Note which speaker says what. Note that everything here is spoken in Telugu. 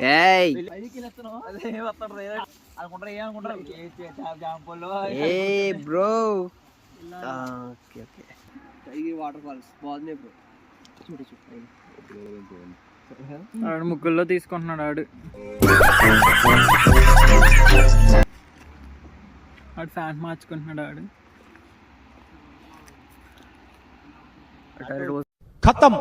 Speaker 1: ఏయ్ ఏ bro okay okay waterfalls బాగున్నాయి బ్రో చూడు
Speaker 2: ఆడు ముగ్గుల్లో తీసుకుంటున్నాడు ఆడు ఫ్యాంట్ మార్చుకుంటున్నాడు
Speaker 1: ఖతం